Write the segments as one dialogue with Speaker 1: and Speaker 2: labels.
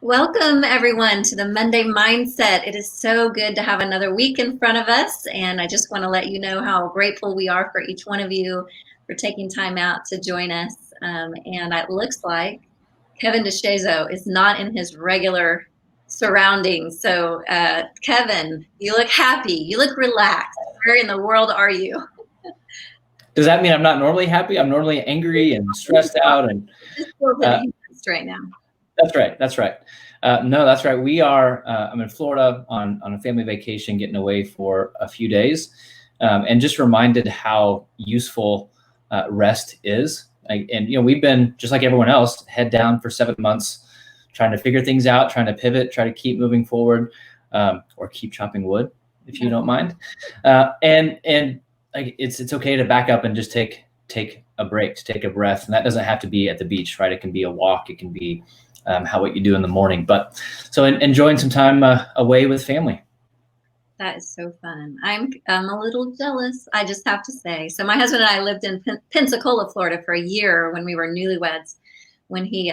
Speaker 1: Welcome, everyone, to the Monday Mindset. It is so good to have another week in front of us, and I just want to let you know how grateful we are for each one of you for taking time out to join us. And it looks like Kevin DeShazo is not in his regular surroundings. So, Kevin, you look happy. You look relaxed. Where in the world are you?
Speaker 2: Does that mean I'm not normally happy? I'm normally angry and stressed out. And
Speaker 1: Just feels enhanced right now.
Speaker 2: That's right. That's right. No, that's right. We are. I'm in Florida on a family vacation, getting away for a few days, and just reminded how useful rest is. And we've been just like everyone else, head down for 7 months, trying to figure things out, trying to pivot, try to keep moving forward, or keep chopping wood, if you don't mind. And like it's okay to back up and just take a break, to take a breath, and that doesn't have to be at the beach, right? It can be a walk. It can be what you do in the morning. But so enjoying some time away with family.
Speaker 1: That is so fun. I'm a little jealous, I just have to say. So my husband and I lived in Pensacola, Florida for a year when we were newlyweds, when he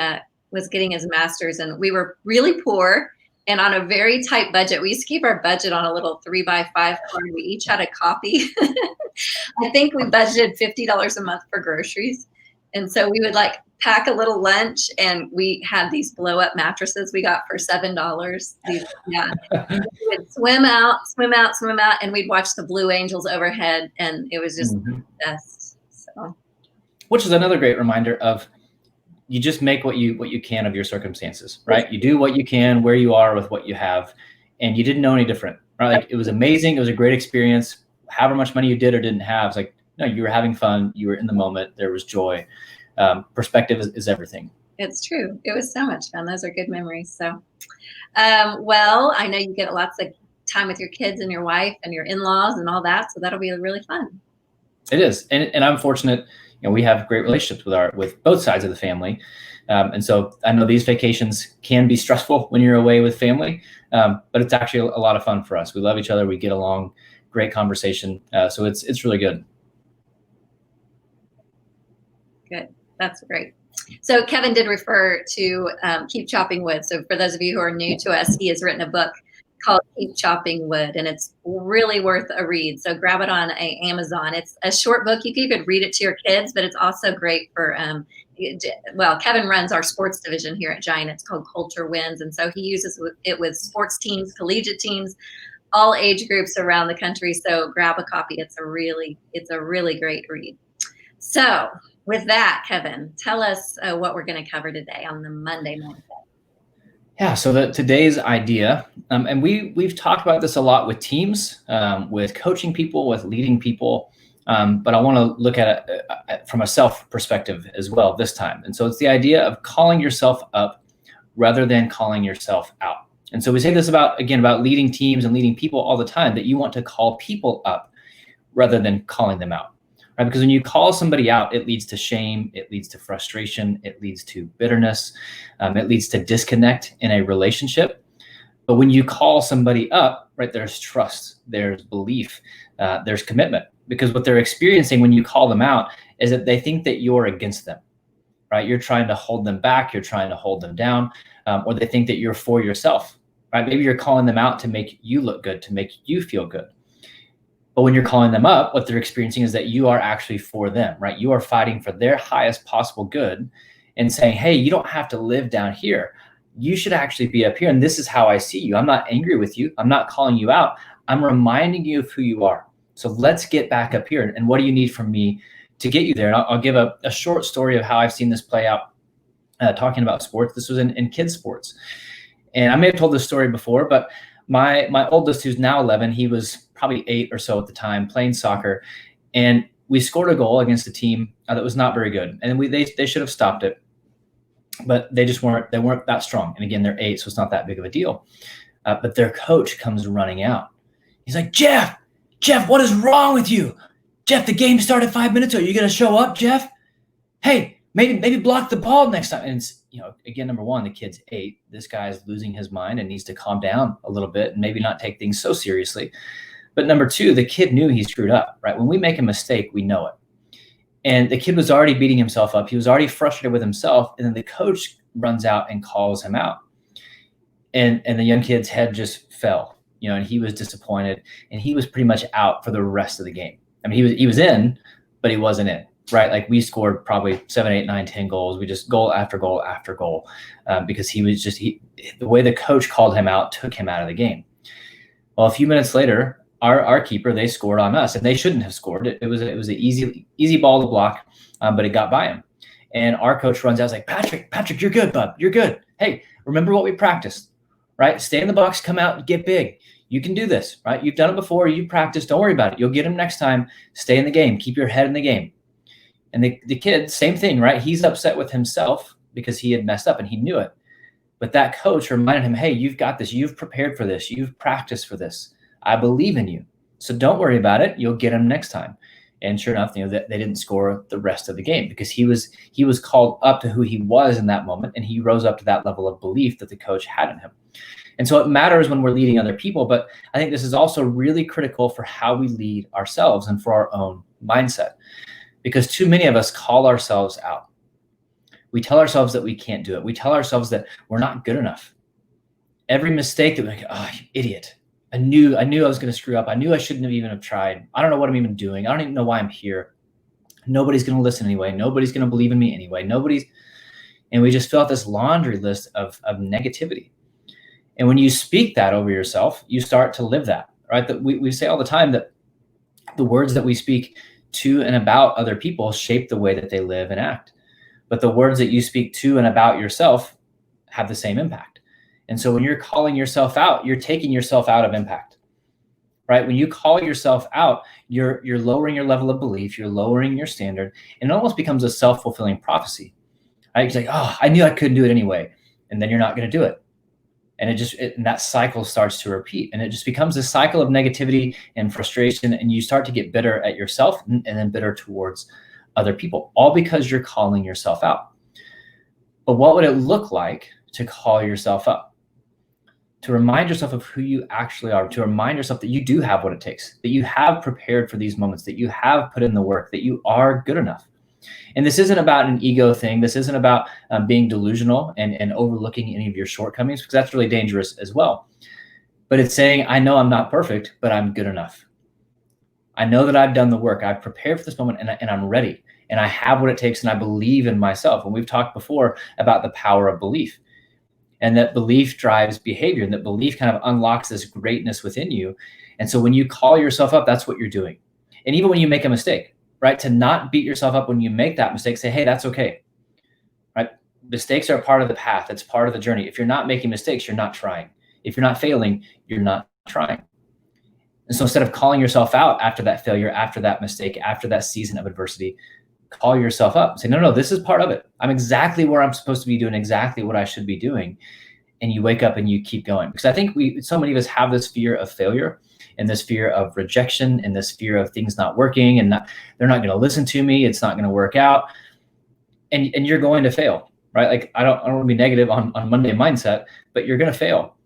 Speaker 1: was getting his master's, and we were really poor and on a very tight budget. We used to keep our budget on a little 3x5 card. We each had a copy. I think we budgeted $50 a month for groceries. And so we would pack a little lunch, and we had these blow up mattresses we got for $7. We would swim out, and we'd watch the Blue Angels overhead, and it was just the best. So,
Speaker 2: which is another great reminder of you just make what you can of your circumstances, right? You do what you can where you are with what you have, and you didn't know any different, right? Like, it was amazing. It was a great experience. However much money you did or didn't have, it's like, no, you were having fun. You were in the moment. There was joy. Perspective is everything.
Speaker 1: It's true. It was so much fun. Those are good memories. So, well, I know you get lots of time with your kids and your wife and your in-laws and all that. So that'll be really fun.
Speaker 2: It is. And I'm fortunate, we have great relationships with both sides of the family. And so I know these vacations can be stressful when you're away with family, but it's actually a lot of fun for us. We love each other. We get along, great conversation. So it's really good.
Speaker 1: Good. That's great. So Kevin did refer to Keep Chopping Wood. So for those of you who are new to us, he has written a book called Keep Chopping Wood, and it's really worth a read. So grab it on Amazon. It's a short book. You could read it to your kids, but it's also great for, Kevin runs our sports division here at Giant. It's called Culture Wins. And so he uses it with sports teams, collegiate teams, all age groups around the country. So grab a copy. It's a really great read. So with that, Kevin, tell us what we're going to cover today on the Monday Mindset.
Speaker 2: Yeah, so today's idea, and we've talked about this a lot with teams, with coaching people, with leading people, but I want to look at it from a self perspective as well this time. And so it's the idea of calling yourself up rather than calling yourself out. And so we say this about leading teams and leading people all the time, that you want to call people up rather than calling them out. Right? Because when you call somebody out, it leads to shame, it leads to frustration, it leads to bitterness, it leads to disconnect in a relationship. But when you call somebody up, right, there's trust, there's belief, there's commitment. Because what they're experiencing when you call them out is that they think that you're against them, right? You're trying to hold them back, you're trying to hold them down, or they think that you're for yourself, right? Maybe you're calling them out to make you look good, to make you feel good. But when you're calling them up, what they're experiencing is that you are actually for them, right? You are fighting for their highest possible good and saying, hey, you don't have to live down here. You should actually be up here. And this is how I see you. I'm not angry with you. I'm not calling you out. I'm reminding you of who you are. So let's get back up here. And what do you need from me to get you there? And I'll give a short story of how I've seen this play out, talking about sports. This was in kids' sports. And I may have told this story before, but my oldest, who's now 11, he was probably 8 or so at the time, playing soccer, and we scored a goal against a team that was not very good, and they should have stopped it, but they weren't that strong. And again, they're 8, so it's not that big of a deal. But their coach comes running out. He's like, Jeff, what is wrong with you? Jeff, the game started 5 minutes ago. You gonna show up, Jeff? Hey, maybe block the ball next time. And it's, again, number one, the kid's 8. This guy's losing his mind and needs to calm down a little bit and maybe not take things so seriously. But number two, the kid knew he screwed up, right? When we make a mistake, we know it. And the kid was already beating himself up. He was already frustrated with himself. And then the coach runs out and calls him out. And the young kid's head just fell, and he was disappointed, and he was pretty much out for the rest of the game. I mean, he was in, but he wasn't in, right? Like, we scored probably 7, 8, 9, 10 goals. We just goal after goal after goal, because he was just, the way the coach called him out took him out of the game. Well, a few minutes later, our keeper, they scored on us, and they shouldn't have scored. It was an easy ball to block, but it got by him. And our coach runs out, like, Patrick, you're good, bub. You're good. Hey, remember what we practiced, right? Stay in the box, come out, get big. You can do this, right? You've done it before. You practice. Don't worry about it. You'll get him next time. Stay in the game. Keep your head in the game. And the kid, same thing, right? He's upset with himself because he had messed up and he knew it. But that coach reminded him, hey, you've got this. You've prepared for this. You've practiced for this. I believe in you. So don't worry about it. You'll get him next time. And sure enough, they didn't score the rest of the game because he was called up to who he was in that moment, and he rose up to that level of belief that the coach had in him. And so it matters when we're leading other people, but I think this is also really critical for how we lead ourselves and for our own mindset, because too many of us call ourselves out. We tell ourselves that we can't do it. We tell ourselves that we're not good enough. Every mistake that we're like, oh, you idiot. I knew I was going to screw up. I knew I shouldn't have even have tried. I don't know what I'm even doing. I don't even know why I'm here. Nobody's going to listen anyway. Nobody's going to believe in me anyway. And we just fill out this laundry list of negativity. And when you speak that over yourself, you start to live that, right? That we say all the time that the words that we speak to and about other people shape the way that they live and act. But the words that you speak to and about yourself have the same impact. And so when you're calling yourself out, you're taking yourself out of impact, right? When you call yourself out, you're lowering your level of belief, you're lowering your standard, and it almost becomes a self-fulfilling prophecy, right? It's like, oh, I knew I couldn't do it anyway. And then you're not going to do it. And and that cycle starts to repeat, and it just becomes a cycle of negativity and frustration. And you start to get bitter at yourself and then bitter towards other people, all because you're calling yourself out. But what would it look like to call yourself up? To remind yourself of who you actually are, to remind yourself that you do have what it takes, that you have prepared for these moments, that you have put in the work, that you are good enough. And this isn't about an ego thing. This isn't about being delusional and overlooking any of your shortcomings, because that's really dangerous as well. But it's saying, I know I'm not perfect, but I'm good enough. I know that I've done the work. I've prepared for this moment, and I'm ready. And I have what it takes, and I believe in myself. And we've talked before about the power of belief. And that belief drives behavior, and that belief kind of unlocks this greatness within you. And so when you call yourself up, that's what you're doing. And even when you make a mistake, right? To not beat yourself up when you make that mistake, say, hey, that's okay, right? Mistakes are part of the path. It's part of the journey. If you're not making mistakes, you're not trying. If you're not failing, you're not trying. And so instead of calling yourself out after that failure, after that mistake, after that season of adversity, call yourself up and say, no, this is part of it. I'm exactly where I'm supposed to be doing exactly what I should be doing. And you wake up and you keep going. Because I think so many of us have this fear of failure and this fear of rejection and this fear of things not working and they're not going to listen to me. It's not going to work out. And you're going to fail, right? Like, I don't want to be negative on Monday mindset, but you're going to fail.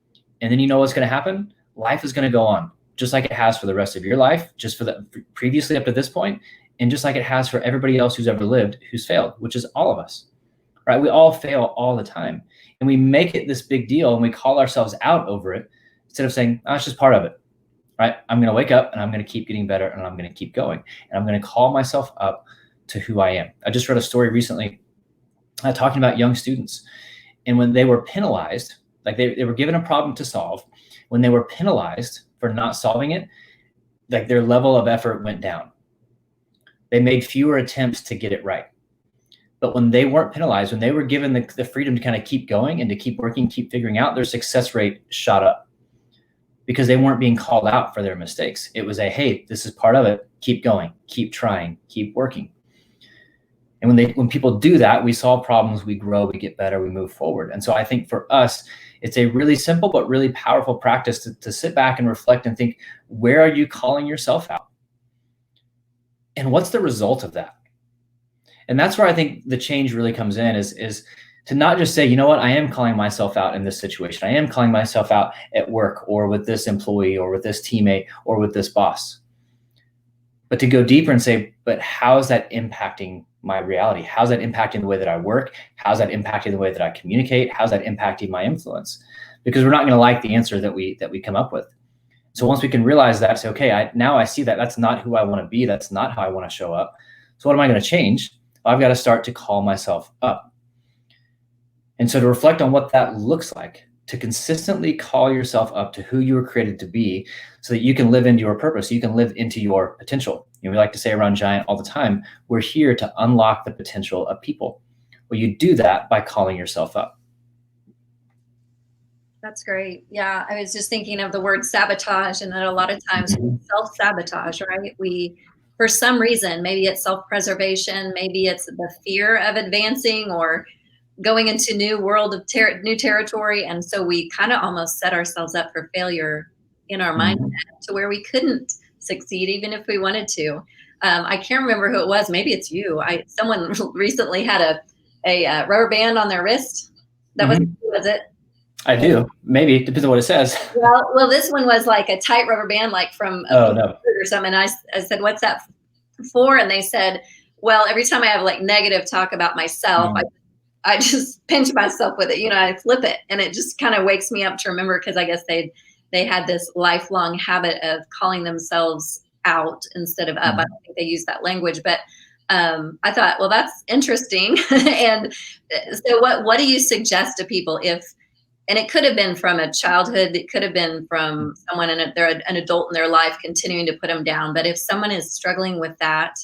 Speaker 2: And then you know what's going to happen? Life is going to go on just like it has for the rest of your life, just for the previously up to this point. And just like it has for everybody else who's ever lived, who's failed, which is all of us, right? We all fail all the time. And we make it this big deal and we call ourselves out over it instead of saying, oh, it's just part of it, right? I'm going to wake up and I'm going to keep getting better and I'm going to keep going. And I'm going to call myself up to who I am. I just read a story recently talking about young students. And when they were penalized, like they were given a problem to solve, when they were penalized for not solving it, like their level of effort went down. They made fewer attempts to get it right. But when they weren't penalized, when they were given the freedom to kind of keep going and to keep working, keep figuring out, their success rate shot up because they weren't being called out for their mistakes. It was hey, this is part of it. Keep going, keep trying, keep working. And when people do that, we solve problems, we grow, we get better, we move forward. And so I think for us, it's a really simple but really powerful practice to sit back and reflect and think, where are you calling yourself out? And what's the result of that? And that's where I think the change really comes in is to not just say, you know what, I am calling myself out in this situation. I am calling myself out at work or with this employee or with this teammate or with this boss. But to go deeper and say, but how is that impacting my reality? How's that impacting the way that I work? How's that impacting the way that I communicate? How's that impacting my influence? because we're not going to like the answer that we come up with. So once we can realize that, say, okay, now I see that that's not who I want to be. That's not how I want to show up. So what am I going to change? I've got to start to call myself up. And so to reflect on what that looks like, to consistently call yourself up to who you were created to be so that you can live into your purpose, you can live into your potential. You know, we like to say around Giant all the time, we're here to unlock the potential of people. Well, you do that by calling yourself up.
Speaker 1: That's great. Yeah, I was just thinking of the word sabotage, and that a lot of times we self-sabotage, right? We, for some reason, maybe it's self-preservation, maybe it's the fear of advancing or going into new world of new territory, and so we kind of almost set ourselves up for failure in our mindset to where we couldn't succeed even if we wanted to. I can't remember who it was. Maybe it's you. Someone recently had a rubber band on their wrist. That was it?
Speaker 2: I do. Maybe. It depends on what it says.
Speaker 1: Well, this one was like a tight rubber band, like from a or something. And I said, "What's that for?" And they said, "Well, every time I have like negative talk about myself, I just pinch myself with it. You know, I flip it, and it just kind of wakes me up to remember, because I guess they had this lifelong habit of calling themselves out instead of up. I don't think they use that language, but I thought, well, that's interesting. And so what do you suggest to people if, and it could have been from a childhood, it could have been from someone they're an adult in their life continuing to put them down. But if someone is struggling with that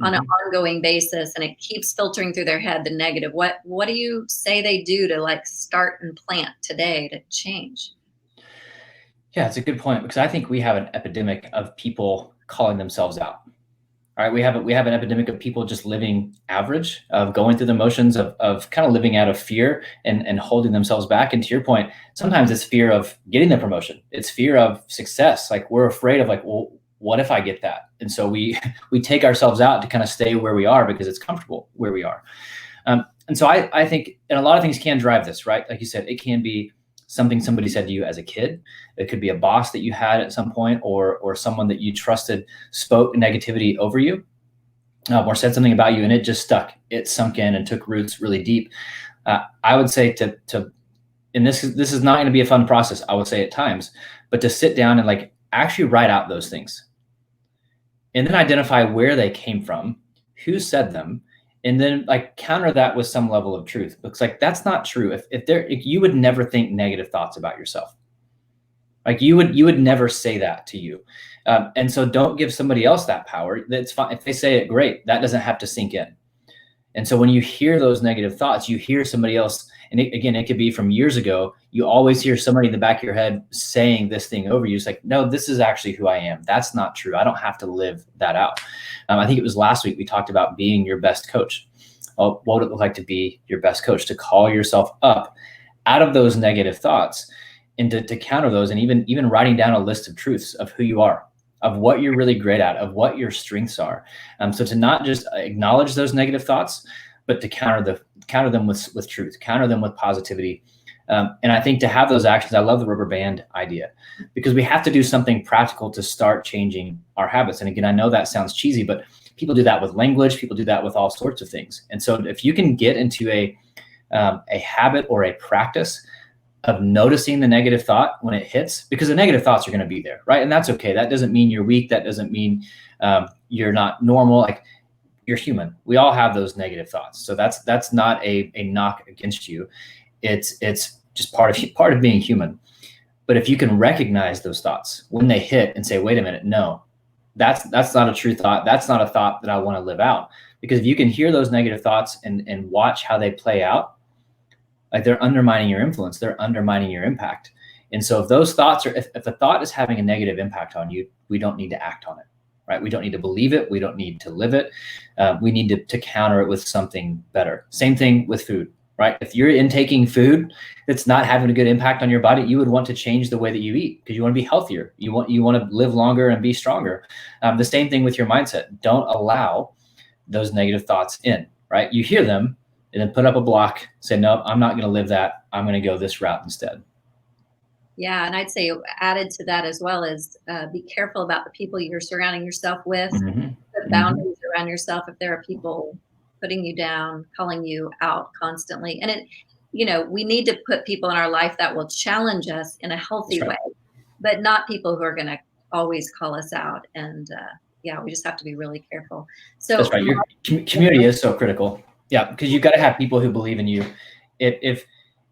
Speaker 1: on an ongoing basis and it keeps filtering through their head, the negative, what do you say they do to like start and plant today to change?
Speaker 2: Yeah, it's a good point, because I think we have an epidemic of people calling themselves out. All right, we have an epidemic of people just living average, of going through the motions of kind of living out of fear and holding themselves back. And to your point, sometimes it's fear of getting the promotion. It's fear of success. Like we're afraid of like, well, what if I get that? And so we take ourselves out to kind of stay where we are because it's comfortable where we are. And so I think, and a lot of things can drive this, right? Like you said, it can be something somebody said to you as a kid. It could be a boss that you had at some point, or someone that you trusted spoke negativity over you, or said something about you and it just stuck. It sunk in and took roots really deep. I would say and this is not going to be a fun process, I would say at times, but to sit down and like actually write out those things and then identify where they came from, who said them, and then like counter that with some level of truth. Looks like that's not true. If you would never think negative thoughts about yourself. Like you would never say that to you. And so don't give somebody else that power. That's fine. If they say it, great. That doesn't have to sink in. And so when you hear those negative thoughts, you hear somebody else, and it could be from years ago, you always hear somebody in the back of your head saying this thing over you. It's like, no, this is actually who I am. That's not true. I don't have to live that out. I think it was last week we talked about being your best coach. What would it look like to be your best coach? To call yourself up out of those negative thoughts and to counter those, and even writing down a list of truths of who you are, of what you're really great at, of what your strengths are. So to not just acknowledge those negative thoughts, but to counter them with truth, counter them with positivity. And I think to have those actions, I love the rubber band idea, because we have to do something practical to start changing our habits. And again, I know that sounds cheesy, but people do that with language. People do that with all sorts of things. And so if you can get into a habit or a practice of noticing the negative thought when it hits, because the negative thoughts are going to be there, right? And that's okay. That doesn't mean you're weak. That doesn't mean you're not normal. Like, you're human. We all have those negative thoughts. So that's not a knock against you. It's just part of being human. But if you can recognize those thoughts when they hit and say, wait a minute, no, that's not a true thought. That's not a thought that I want to live out. Because if you can hear those negative thoughts and watch how they play out, like they're undermining your influence, they're undermining your impact. And so if those thoughts are, if a thought is having a negative impact on you, we don't need to act on it, right? We don't need to believe it. We don't need to live it. We need to counter it with something better. Same thing with food, right? If you're intaking food that's not having a good impact on your body, you would want to change the way that you eat, because you want to be healthier. You want to live longer and be stronger. The same thing with your mindset. Don't allow those negative thoughts in, right? You hear them, and then put up a block, say, no, I'm not going to live that. I'm going to go this route instead.
Speaker 1: Yeah. And I'd say added to that as well is be careful about the people you're surrounding yourself with, put boundaries around yourself. If there are people putting you down, calling you out constantly. And we need to put people in our life that will challenge us in a healthy
Speaker 2: That's
Speaker 1: way,
Speaker 2: right.
Speaker 1: but not people who are going to always call us out. And yeah, we just have to be really careful.
Speaker 2: That's
Speaker 1: So,
Speaker 2: right. Your community is so critical. Yeah, because you've got to have people who believe in you. If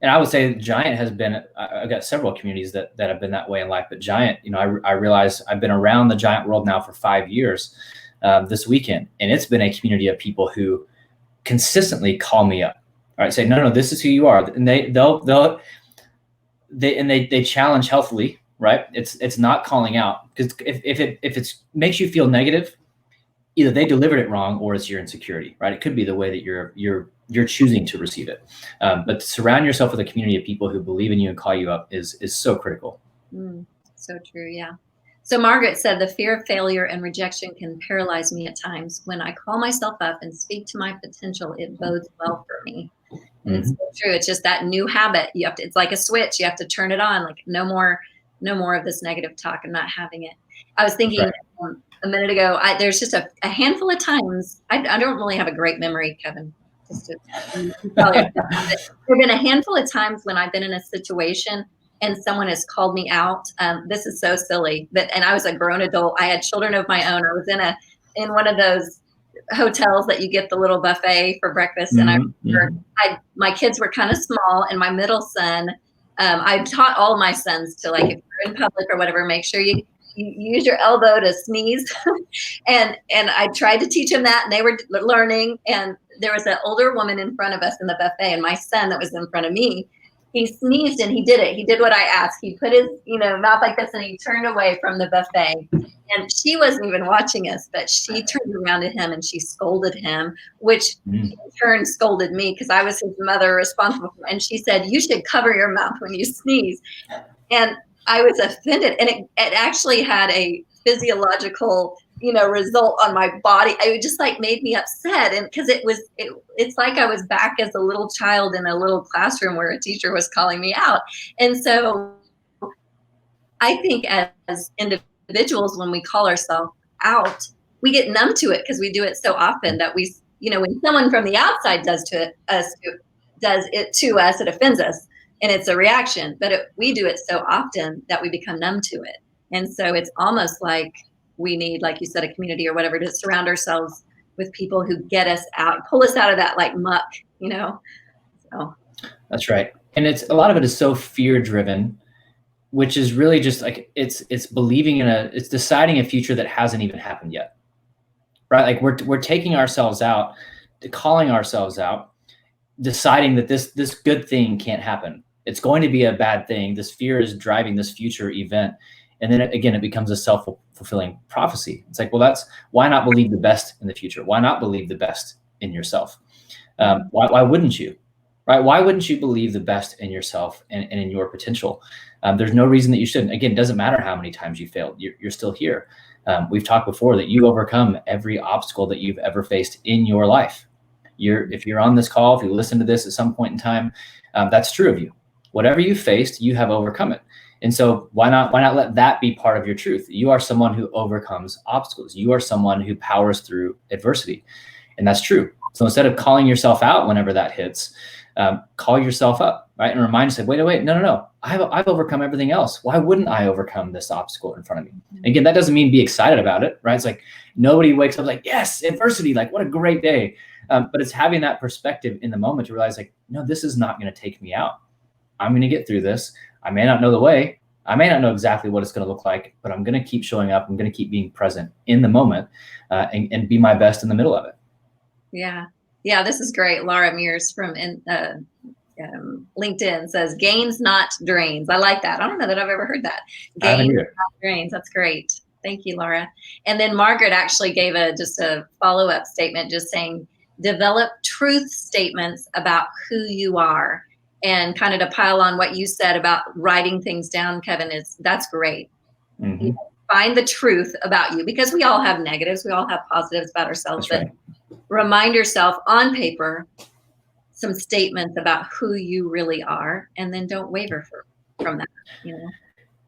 Speaker 2: and I would say Giant has been. I've got several communities that have been that way in life. But Giant, I realize I've been around the Giant world now for 5 years. This weekend, and it's been a community of people who consistently call me up. All right, say no, this is who you are, and they challenge healthily. Right? It's not calling out, because if it makes you feel negative, either they delivered it wrong or it's your insecurity, right? It could be the way that you're choosing to receive it. But to surround yourself with a community of people who believe in you and call you up is so critical.
Speaker 1: So true. Yeah. So Margaret said, the fear of failure and rejection can paralyze me at times. When I call myself up and speak to my potential, it bodes well for me. And it's so true. It's just that new habit. It's like a switch. You have to turn it on. Like no more of this negative talk. I'm not having it. I was thinking a minute ago, there's just a handful of times. I don't really have a great memory, Kevin. There have been a handful of times when I've been in a situation and someone has called me out. This is so silly, and I was a grown adult. I had children of my own. I was in one of those hotels that you get the little buffet for breakfast, and I remember my kids were kind of small, and my middle son. I taught all my sons to, like, if you're in public or whatever, make sure you use your elbow to sneeze. and I tried to teach them that, and they were learning. And there was an older woman in front of us in the buffet, and my son that was in front of me, he sneezed and he did it. He did what I asked. He put his, mouth like this, and he turned away from the buffet. And she wasn't even watching us, but she turned around to him and she scolded him, which in turn scolded me because I was his mother responsible for. And she said, "You should cover your mouth when you sneeze." And I was offended, and it actually had a physiological, result on my body. It just like made me upset, and because it's like I was back as a little child in a little classroom where a teacher was calling me out. And so I think as individuals, when we call ourselves out, we get numb to it because we do it so often that we, when someone from the outside does it to us, it offends us. And it's a reaction, but we do it so often that we become numb to it. And so it's almost like we need, like you said, a community or whatever to surround ourselves with people who get us out, pull us out of that like muck, So
Speaker 2: that's right. And a lot of it is so fear driven, which is really just like it's believing it's deciding a future that hasn't even happened yet, right? Like we're taking ourselves out, calling ourselves out, deciding that this good thing can't happen. It's going to be a bad thing. This fear is driving this future event. And then it becomes a self-fulfilling prophecy. It's like, well, why not believe the best in the future? Why not believe the best in yourself? Why wouldn't you, right? Why wouldn't you believe the best in yourself and in your potential? There's no reason that you shouldn't. Again, it doesn't matter how many times you failed. You're still here. We've talked before that you overcome every obstacle that you've ever faced in your life. If you're on this call, if you listen to this at some point in time, that's true of you. Whatever you faced, you have overcome it. And so why not let that be part of your truth? You are someone who overcomes obstacles. You are someone who powers through adversity. And that's true. So instead of calling yourself out whenever that hits, call yourself up, right? And remind yourself, wait, no. I've overcome everything else. Why wouldn't I overcome this obstacle in front of me? Again, that doesn't mean be excited about it, right? It's like nobody wakes up like, yes, adversity, like what a great day. But it's having that perspective in the moment to realize, like, no, this is not going to take me out. I'm going to get through this. I may not know the way. I may not know exactly what it's going to look like, but I'm going to keep showing up. I'm going to keep being present in the moment and be my best in the middle of it.
Speaker 1: Yeah. Yeah, this is great. Laura Mears from LinkedIn says, gains, not drains. I like that. I don't know that I've ever heard that. Gains, not drains. That's great. Thank you, Laura. And then Margaret actually gave just a follow-up statement, just saying, develop truth statements about who you are. And kind of to pile on what you said about writing things down, Kevin, that's great.
Speaker 2: Mm-hmm.
Speaker 1: Find the truth about you, because we all have negatives. We all have positives about ourselves. That's but remind yourself on paper some statements about who you really are, and then don't waver from that.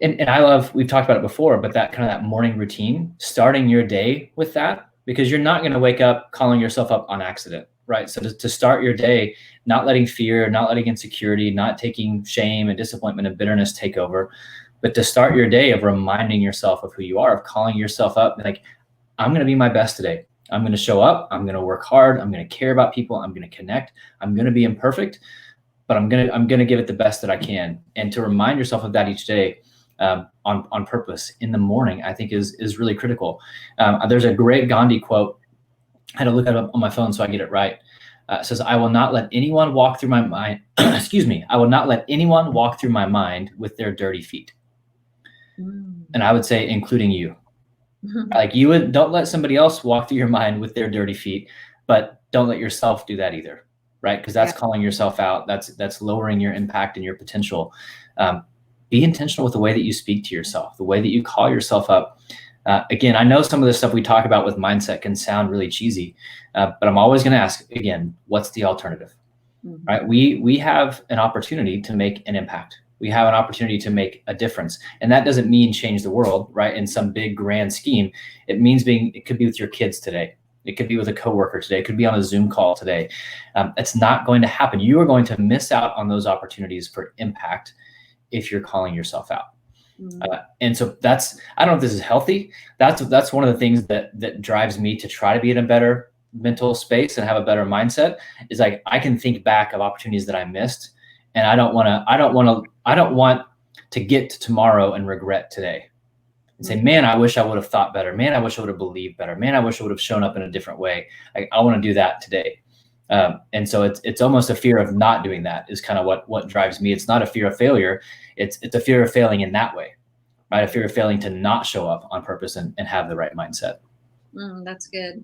Speaker 2: And I love, we've talked about it before, but that morning routine, starting your day with that, because you're not going to wake up calling yourself up on accident. right? So to start your day, not letting fear, not letting insecurity, not taking shame and disappointment and bitterness take over, but to start your day of reminding yourself of who you are, of calling yourself up, like, I'm going to be my best today. I'm going to show up. I'm going to work hard. I'm going to care about people. I'm going to connect. I'm going to be imperfect, but I'm going to give it the best that I can. And to remind yourself of that each day, on purpose in the morning, I think is really critical. There's a great Gandhi quote. I had to look it up on my phone so I get it right. It says, "I will not let anyone walk through my mind." Excuse me. "I will not let anyone walk through my mind with their dirty feet." And I would say, including you. Like, don't let somebody else walk through your mind with their dirty feet, but don't let yourself do that either, right? Because that's calling yourself out. That's lowering your impact and your potential. Be intentional with the way that you speak to yourself, the way that you call yourself up. Again, I know some of the stuff we talk about with mindset can sound really cheesy, but I'm always going to ask again, what's the alternative? Right? We have an opportunity to make an impact. We have an opportunity to make a difference. And that doesn't mean change the world, right? In some big grand scheme. It means it could be with your kids today. It could be with a coworker today. It could be on a Zoom call today. It's not going to happen. You are going to miss out on those opportunities for impact if you're calling yourself out. And so I don't know if this is healthy. That's one of the things that drives me to try to be in a better mental space and have a better mindset, is like, I can think back of opportunities that I missed. And I don't want to get to tomorrow and regret today and say, man, I wish I would have thought better. Man, I wish I would have believed better. Man, I wish I would have shown up in a different way. I want to do that today. And so it's almost a fear of not doing that is kind of what drives me. It's not a fear of failure. It's a fear of failing in that way, right? A fear of failing to not show up on purpose and have the right mindset.
Speaker 1: That's good.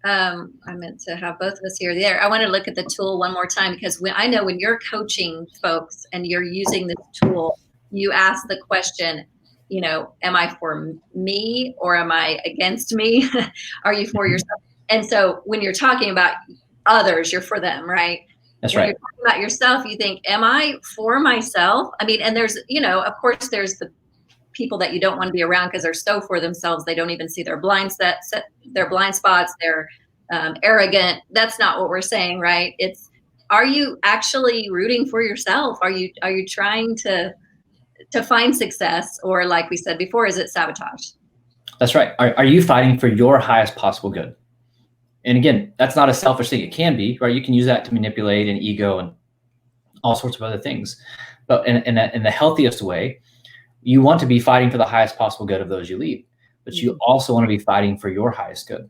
Speaker 1: I meant to have both of us here. There, I want to look at the tool one more time, because I know when you're coaching folks and you're using this tool, you ask the question, am I for me or am I against me? Are you for yourself? And so when you're talking about others, you're for them, right?
Speaker 2: That's
Speaker 1: when
Speaker 2: right.
Speaker 1: You're talking about yourself, you think, am I for myself? I mean, and there's, of course, there's the people that you don't want to be around because they're so for themselves. They don't even see their blind spots. They're arrogant. That's not what we're saying, right? Are you actually rooting for yourself? Are you trying to find success, or like we said before, is it sabotage?
Speaker 2: That's right. Are you fighting for your highest possible good? And again, that's not a selfish thing. It can be, right? You can use that to manipulate and ego and all sorts of other things. But in the healthiest way, you want to be fighting for the highest possible good of those you lead, but you also want to be fighting for your highest good.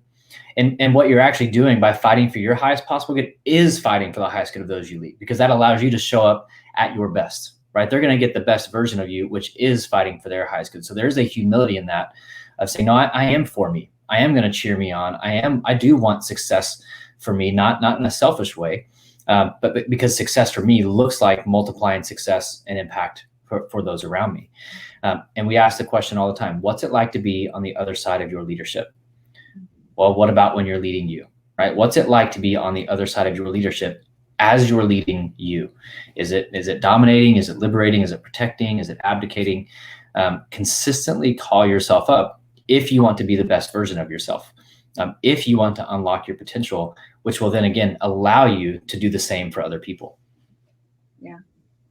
Speaker 2: And what you're actually doing by fighting for your highest possible good is fighting for the highest good of those you lead, because that allows you to show up at your best, right? They're going to get the best version of you, which is fighting for their highest good. So there's a humility in that of saying, no, I am for me. I am going to cheer me on. I do want success for me, not in a selfish way, but because success for me looks like multiplying success and impact for those around me. And we ask the question all the time, what's it like to be on the other side of your leadership? Well, what about when you're leading you, right? What's it like to be on the other side of your leadership as you're leading you? Is it dominating? Is it liberating? Is it protecting? Is it abdicating? Consistently call yourself up if you want to be the best version of yourself, if you want to unlock your potential, which will then again allow you to do the same for other people.
Speaker 1: Yeah,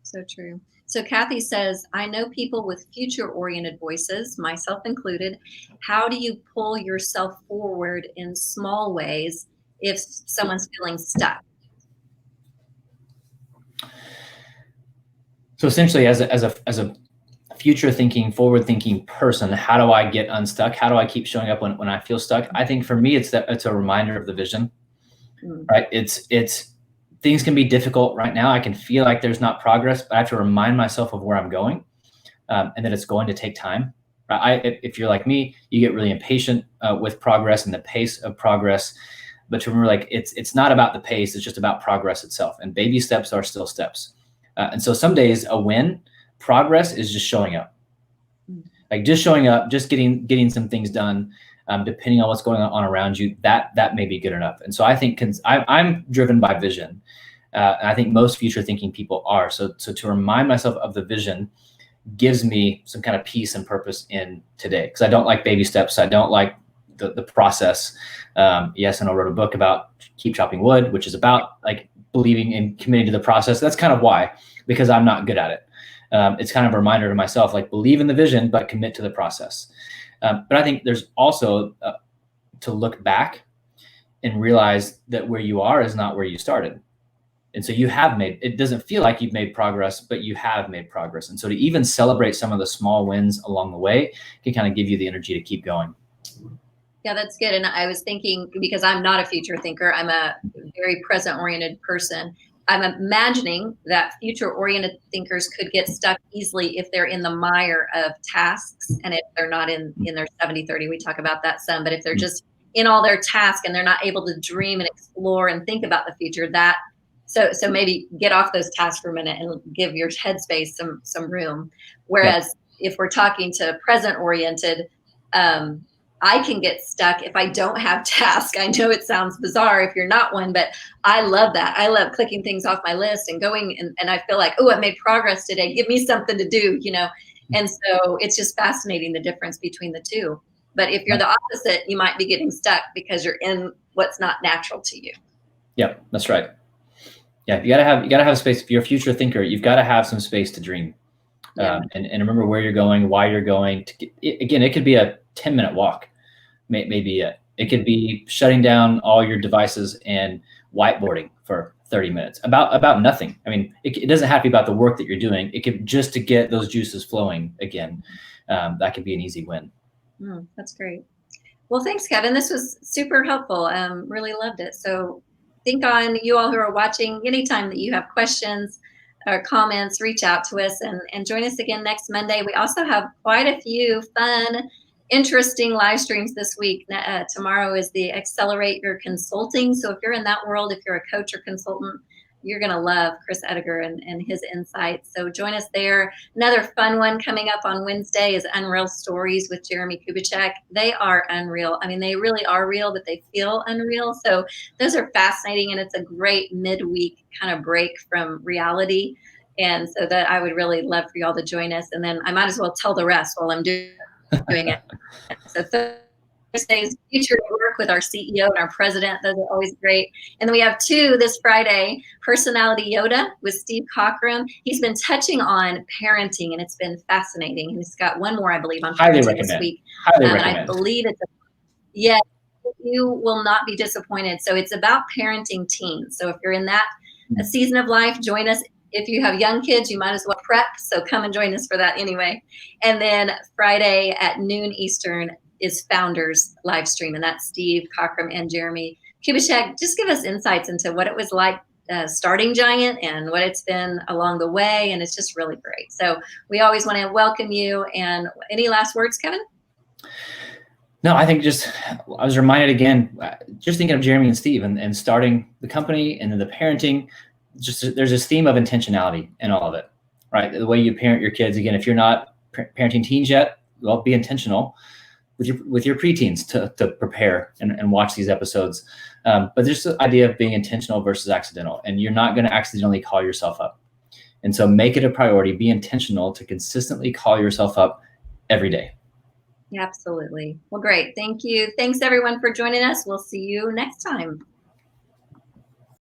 Speaker 1: so true. So Kathy says, I know people with future-oriented voices, myself included. How do you pull yourself forward in small ways if someone's feeling stuck?
Speaker 2: So essentially, as a future-thinking, forward-thinking person, how do I get unstuck? How do I keep showing up when I feel stuck? I think for me, it's a reminder of the vision, right? It's things can be difficult right now. I can feel like there's not progress, but I have to remind myself of where I'm going, and that it's going to take time. Right? If you're like me, you get really impatient with progress and the pace of progress. But to remember, like it's not about the pace; it's just about progress itself. And baby steps are still steps. And so some days a win, progress is just showing up, like just showing up, just getting some things done. Depending on what's going on around you, that may be good enough. And so I think I'm driven by vision. And I think most future thinking people are. So to remind myself of the vision gives me some kind of peace and purpose in today, because I don't like baby steps. I don't like the process. Yes, and I wrote a book about Keep Chopping Wood, which is about like believing and committing to the process. That's kind of why, because I'm not good at it. It's kind of a reminder to myself, like believe in the vision, but commit to the process. But I think there's also to look back and realize that where you are is not where you started. And so you have made, it doesn't feel like you've made progress, but you have made progress. And so to even celebrate some of the small wins along the way can kind of give you the energy to keep going.
Speaker 1: Yeah, that's good. And I was thinking, because I'm not a future thinker, I'm a very present oriented person. I'm imagining that future oriented thinkers could get stuck easily if they're in the mire of tasks, and if they're not in their 70-30, we talk about that some, but if they're just in all their tasks and they're not able to dream and explore and think about the future, that so maybe get off those tasks for a minute and give your headspace some room. Whereas if we're talking to present oriented, I can get stuck if I don't have tasks. I know it sounds bizarre if you're not one, but I love that. I love clicking things off my list and going, and I feel like, oh, I made progress today. Give me something to do, you know? And so it's just fascinating, the difference between the two. But if you're the opposite, you might be getting stuck because you're in what's not natural to you.
Speaker 2: Yeah, that's right. Yeah, you gotta have space. If you're a future thinker, you've got to have some space to dream, and remember where you're going, why you're going. Again, it could be a 10-minute walk, maybe it could be shutting down all your devices and whiteboarding for 30 minutes about nothing. I mean, it doesn't have to be about the work that you're doing. It could just to get those juices flowing again. That could be an easy win.
Speaker 1: That's great. Well, thanks, Kevin. This was super helpful. Really loved it. So think on you all who are watching, anytime that you have questions or comments, reach out to us and join us again next Monday. We also have quite a few fun, interesting live streams this week. Tomorrow is the Accelerate Your Consulting. So if you're in that world, if you're a coach or consultant, you're going to love Chris Ediger and his insights. So join us there. Another fun one coming up on Wednesday is Unreal Stories with Jeremy Kubicek. They are unreal. I mean, they really are real, but they feel unreal. So those are fascinating, and it's a great midweek kind of break from reality. And so that I would really love for y'all to join us. And then I might as well tell the rest while I'm doing it. So Thursday's Future Work with our CEO and our president. Those are always great. And then we have 2 this Friday, Personality Yoda with Steve Cockram. He's been touching on parenting, and it's been fascinating. And he's got one more, I believe, on parenting this week.
Speaker 2: Highly
Speaker 1: and
Speaker 2: recommend.
Speaker 1: I believe you will not be disappointed. So it's about parenting teens. So if you're in that season of life, join us. If you have young kids, you might as well prep. So come and join us for that anyway. And then Friday at noon Eastern is Founders live stream, and that's Steve Cockram and Jeremy Kubicek. Just give us insights into what it was like starting Giant and what it's been along the way, and it's just really great. So we always want to welcome you. And any last words, Kevin?
Speaker 2: No, I think I was reminded again, just thinking of Jeremy and Steve and starting the company and then the parenting. There's this theme of intentionality in all of it, right? The way you parent your kids. Again, if you're not parenting teens yet, well, be intentional with your preteens to prepare and watch these episodes. But there's the idea of being intentional versus accidental, and you're not going to accidentally call yourself up. And so make it a priority, be intentional to consistently call yourself up every day.
Speaker 1: Absolutely. Well, great. Thank you. Thanks everyone for joining us. We'll see you next time.